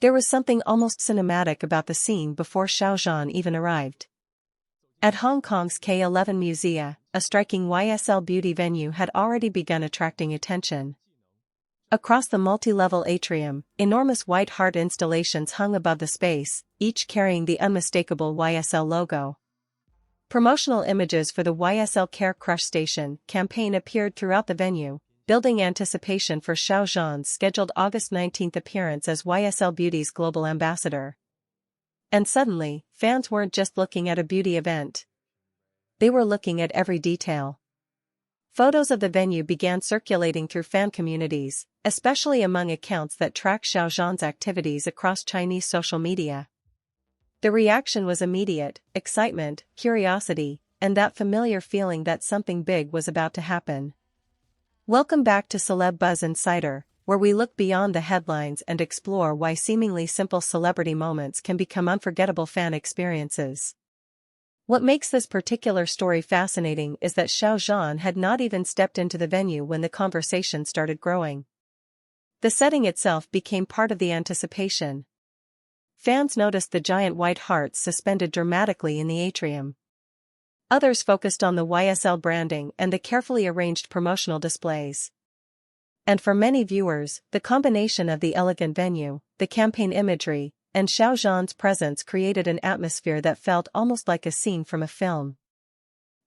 There was something almost cinematic about the scene before Xiao Zhan even arrived. At Hong Kong's K11 Museum, a striking YSL beauty venue had already begun attracting attention. Across the multi-level atrium, enormous white heart installations hung above the space, each carrying the unmistakable YSL logo. Promotional images for the YSL Care Crush Station campaign appeared throughout the venue, building anticipation for Xiao Zhan's scheduled August 19 appearance as YSL Beauty's global ambassador. And suddenly, fans weren't just looking at a beauty event. They were looking at every detail. Photos of the venue began circulating through fan communities, especially among accounts that track Xiao Zhan's activities across Chinese social media. The reaction was immediate: excitement, curiosity, and that familiar feeling that something big was about to happen. Welcome back to Celeb Buzz Insider, where we look beyond the headlines and explore why seemingly simple celebrity moments can become unforgettable fan experiences. What makes this particular story fascinating is that Xiao Zhan had not even stepped into the venue when the conversation started growing. The setting itself became part of the anticipation. Fans noticed the giant white hearts suspended dramatically in the atrium. Others focused on the YSL branding and the carefully arranged promotional displays. And for many viewers, the combination of the elegant venue, the campaign imagery, and Xiao Zhan's presence created an atmosphere that felt almost like a scene from a film.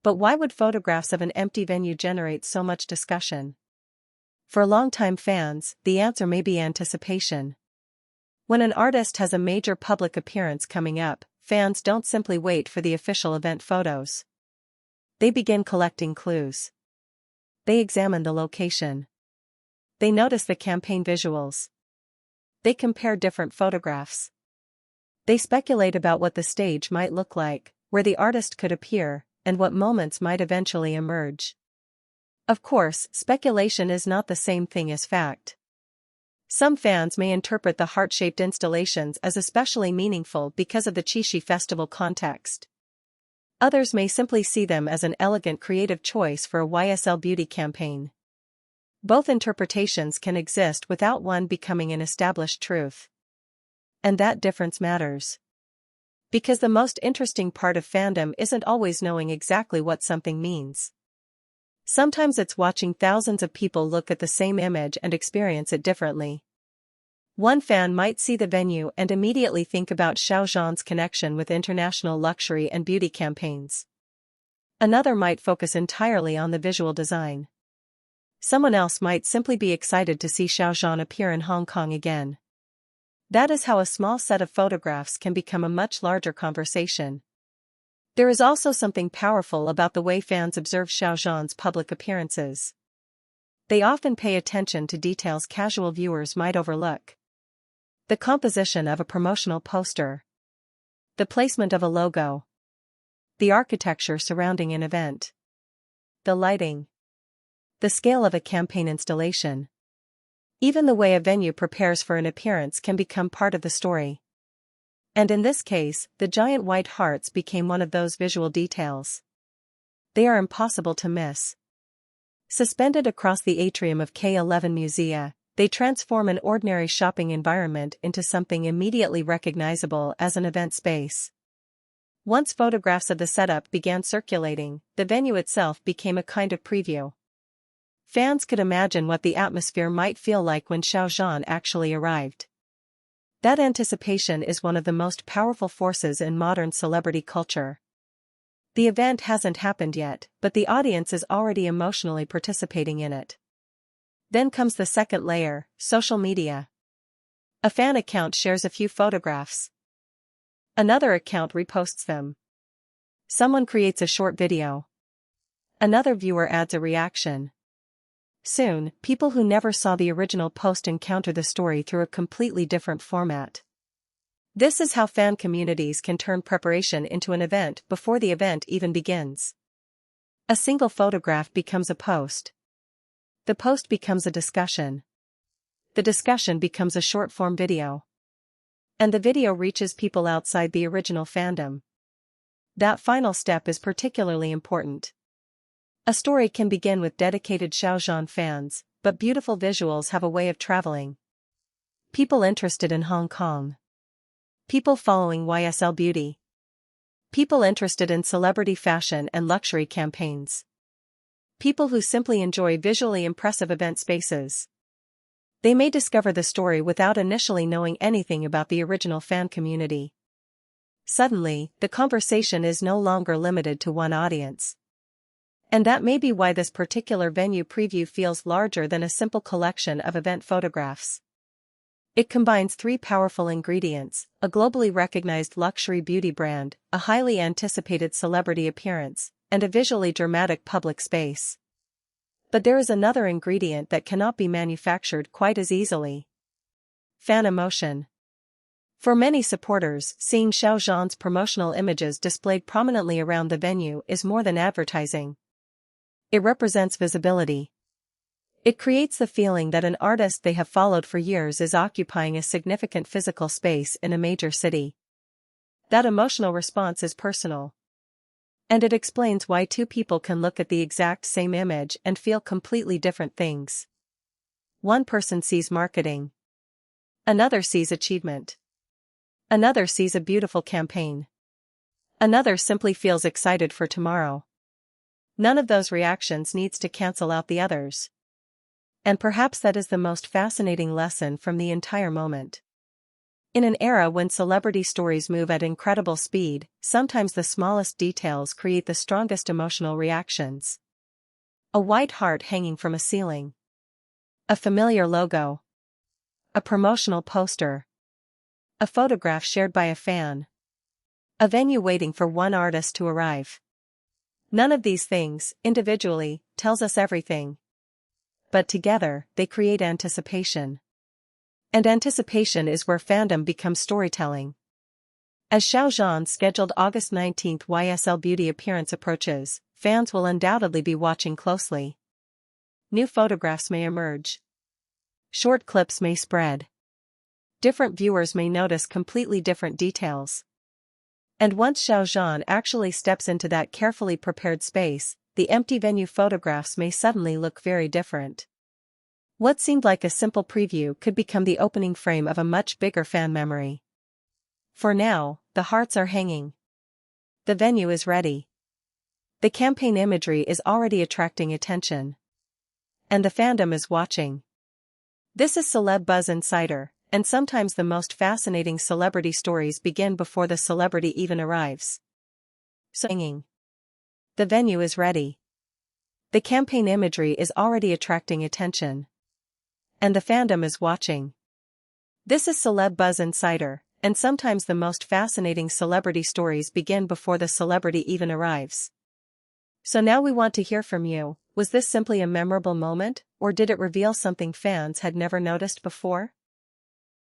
But why would photographs of an empty venue generate so much discussion? For longtime fans, the answer may be anticipation. When an artist has a major public appearance coming up, fans don't simply wait for the official event photos. They begin collecting clues. They examine the location. They notice the campaign visuals. They compare different photographs. They speculate about what the stage might look like, where the artist could appear, and what moments might eventually emerge. Of course, speculation is not the same thing as fact. Some fans may interpret the heart-shaped installations as especially meaningful because of the Qixi festival context. Others may simply see them as an elegant creative choice for a YSL beauty campaign. Both interpretations can exist without one becoming an established truth. And that difference matters. Because the most interesting part of fandom isn't always knowing exactly what something means. Sometimes it's watching thousands of people look at the same image and experience it differently. One fan might see the venue and immediately think about Xiao Zhan's connection with international luxury and beauty campaigns. Another might focus entirely on the visual design. Someone else might simply be excited to see Xiao Zhan appear in Hong Kong again. That is how a small set of photographs can become a much larger conversation. There is also something powerful about the way fans observe Xiao Zhan's public appearances. They often pay attention to details casual viewers might overlook. The composition of a promotional poster. The placement of a logo. The architecture surrounding an event. The lighting. The scale of a campaign installation. Even the way a venue prepares for an appearance can become part of the story. And in this case, the giant white hearts became one of those visual details. They are impossible to miss. Suspended across the atrium of K11 Museum, they transform an ordinary shopping environment into something immediately recognizable as an event space. Once photographs of the setup began circulating, the venue itself became a kind of preview. Fans could imagine what the atmosphere might feel like when Xiao Zhan actually arrived. That anticipation is one of the most powerful forces in modern celebrity culture. The event hasn't happened yet, but the audience is already emotionally participating in it. Then comes the second layer, social media. A fan account shares a few photographs. Another account reposts them. Someone creates a short video. Another viewer adds a reaction. Soon, people who never saw the original post encounter the story through a completely different format. This is how fan communities can turn preparation into an event before the event even begins. A single photograph becomes a post. The post becomes a discussion. The discussion becomes a short-form video. And the video reaches people outside the original fandom. That final step is particularly important. A story can begin with dedicated Xiao Zhan fans, but beautiful visuals have a way of traveling. People interested in Hong Kong. People following YSL beauty. People interested in celebrity fashion and luxury campaigns. People who simply enjoy visually impressive event spaces. They may discover the story without initially knowing anything about the original fan community. Suddenly, the conversation is no longer limited to one audience. And that may be why this particular venue preview feels larger than a simple collection of event photographs. It combines three powerful ingredients: a globally recognized luxury beauty brand, a highly anticipated celebrity appearance, and a visually dramatic public space. But there is another ingredient that cannot be manufactured quite as easily: fan emotion. For many supporters, seeing Xiao Zhan's promotional images displayed prominently around the venue is more than advertising. It represents visibility. It creates the feeling that an artist they have followed for years is occupying a significant physical space in a major city. That emotional response is personal. And it explains why two people can look at the exact same image and feel completely different things. One person sees marketing. Another sees achievement. Another sees a beautiful campaign. Another simply feels excited for tomorrow. None of those reactions needs to cancel out the others. And perhaps that is the most fascinating lesson from the entire moment. In an era when celebrity stories move at incredible speed, sometimes the smallest details create the strongest emotional reactions. A white heart hanging from a ceiling. A familiar logo. A promotional poster. A photograph shared by a fan. A venue waiting for one artist to arrive. None of these things, individually, tells us everything. But together, they create anticipation. And anticipation is where fandom becomes storytelling. As Xiao Zhan's scheduled August 19th YSL beauty appearance approaches, fans will undoubtedly be watching closely. New photographs may emerge. Short clips may spread. Different viewers may notice completely different details. And once Xiao Zhan actually steps into that carefully prepared space, the empty venue photographs may suddenly look very different. What seemed like a simple preview could become the opening frame of a much bigger fan memory. For now, the hearts are hanging. The venue is ready. The campaign imagery is already attracting attention. And the fandom is watching. This is Celeb Buzz Insider, and sometimes the most fascinating celebrity stories begin before the celebrity even arrives. Hanging. The venue is ready. The campaign imagery is already attracting attention. And the fandom is watching. This is Celeb Buzz Insider, and sometimes the most fascinating celebrity stories begin before the celebrity even arrives. So now we want to hear from you. Was this simply a memorable moment, or did it reveal something fans had never noticed before?